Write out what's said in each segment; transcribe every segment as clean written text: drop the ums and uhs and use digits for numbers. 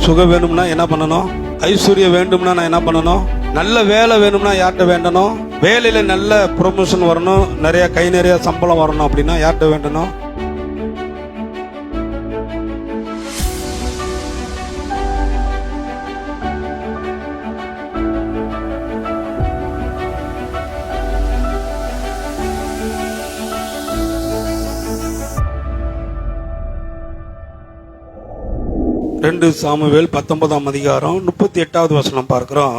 சுகம் வேணும்னா என்ன பண்ணணும்? ஐஸ்வர்யம் வேண்டும்னா நான் என்ன பண்ணணும்? நல்ல வேலை வேணும்னா யார்கிட்ட வேண்டணும்? வேலையில நல்ல ப்ரொமோஷன் வரணும், நிறைய கை நிறைய சம்பளம் வரணும் அப்படின்னா யார்கிட்ட வேண்டணும்? ரெண்டு சாமுவேல் 19ஆம் அதிகாரம் 38வது வசனம் பார்க்கிறோம்.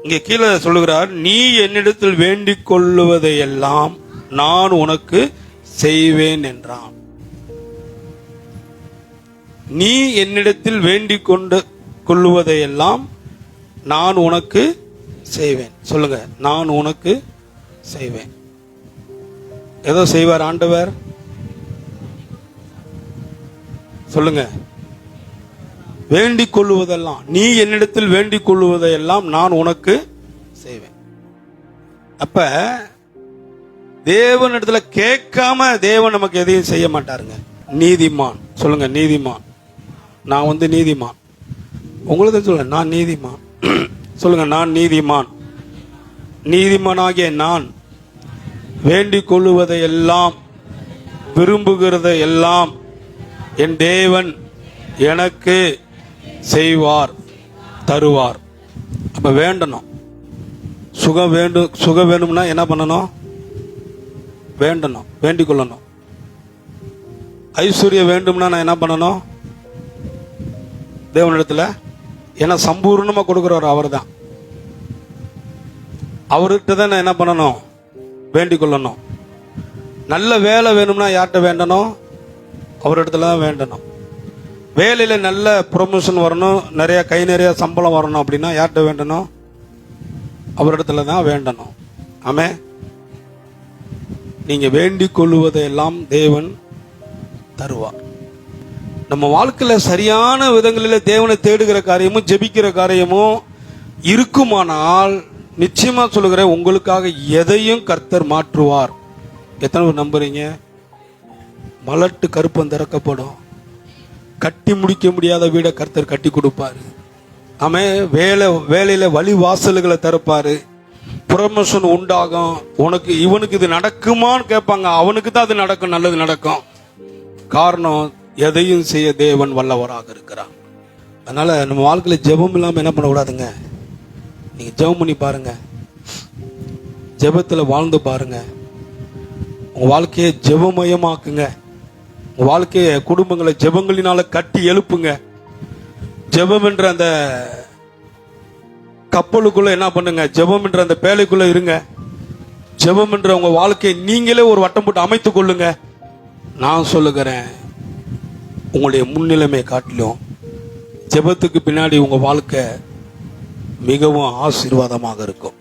இங்க கீழே சொல்லுகிறார், நீ என்னிடத்தில் வேண்டிக் கொள்ளுவதையெல்லாம் நான் உனக்கு செய்வேன் என்றான். நீ என்னிடத்தில் வேண்டிக் கொள்ளுவதையெல்லாம் நான் உனக்கு செய்வேன். சொல்லுங்க, நான் உனக்கு செய்வேன். ஏதோ செய்வார் ஆண்டவர்? சொல்லுங்க. வேண்டிக் கொள்ளுவதெல்லாம், நீ என்னிடத்தில் வேண்டிக் கொள்ளுவதையெல்லாம் நான் உனக்கு செய்வேன். அப்ப தேவனிடத்துல கேட்காம தேவன் நமக்கு எதையும் செய்ய மாட்டாருங்க. நீதிமான். சொல்லுங்க, நீதிமான். நான் நீதிமான். உங்களுக்கு சொல்லுங்க, நான் நீதிமான். சொல்லுங்க, நான் நீதிமான். நீதிமானாகிய நான் வேண்டிக் கொள்ளுவதையெல்லாம் விரும்புகிறத எல்லாம் என் தேவன் எனக்கு செய்வார், தருவார். அப்ப வேண்டணும். சுகம் வேணும்னா என்ன பண்ணணும்? வேண்டணும், வேண்டிக் கொள்ளணும். ஐஸ்வர்யம் வேண்டும்னா நான் என்ன பண்ணணும்? தேவனிடத்துல. ஏன்னா சம்பூர்ணமா கொடுக்கிறவர் அவர் தான். அவர்கிட்ட தான் நான் என்ன பண்ணணும்? வேண்டிக் கொள்ளணும். நல்ல வேலை வேணும்னா யார்கிட்ட வேண்டணும்? அவரிடத்துல தான் வேண்டணும். வேலையில நல்ல ப்ரொமோஷன் வரணும், நிறைய கை நிறைய சம்பளம் வரணும் அப்படின்னா யார்கிட்ட வேண்டணும்? அவரிடத்துல தான் வேண்டணும். ஆமே. நீங்க வேண்டிக் கொள்ளுவதையெல்லாம் தேவன் தருவார். நம்ம வாழ்க்கையில சரியான விதங்களில் தேவனை தேடுகிற காரியமும் ஜெபிக்கிற காரியமும் இருக்குமானால் நிச்சயமா சொல்லுகிறேன், உங்களுக்காக எதையும் கர்த்தர் மாற்றுவார். எத்தனை பேர் நம்புறீங்க? மலட்டு கருப்பம் திறக்கப்படும். கட்டி முடிக்க முடியாத வீடை கர்த்தர் கட்டி கொடுப்பாரு. ஆமே. வேலையில வழி வாசல்களை திறப்பாரு. ப்ரமோஷன் உண்டாகும். உனக்கு இவனுக்கு இது நடக்குமான்னு கேட்பாங்க, அவனுக்கு தான் அது நடக்கும், நல்லது நடக்கும். காரணம், எதையும் செய்ய தேவன் வல்லவராக இருக்கிறார். அதனால நம்ம வாழ்க்கையில ஜெபம் இல்லாம என்ன பண்ணக்கூடாதுங்க. நீங்க ஜெபம் பண்ணி பாருங்க, ஜெபத்துல வாழ்ந்து பாருங்க. உங்க வாழ்க்கையை ஜெபமயமாக்குங்க. உங்க வாழ்க்கைய குடும்பங்களை ஜெபங்களினால கட்டி எழுப்புங்க. ஜெபம் என்ற அந்த கப்பலுக்குள்ள என்ன பண்ணுங்க? ஜெபம் என்ற அந்த பேழைக்குள்ள இருங்க. ஜெபம் என்ற உங்க வாழ்க்கையை நீங்களே ஒரு வட்டம் போட்டு அமைத்துக் கொள்ளுங்க. நான் சொல்லுகிறேன், உங்களுடைய முன்னிலைமை காட்டிலும் ஜெபத்துக்கு பின்னாடி உங்க வாழ்க்கை மிகவும் ஆசீர்வாதமாக இருக்கும்.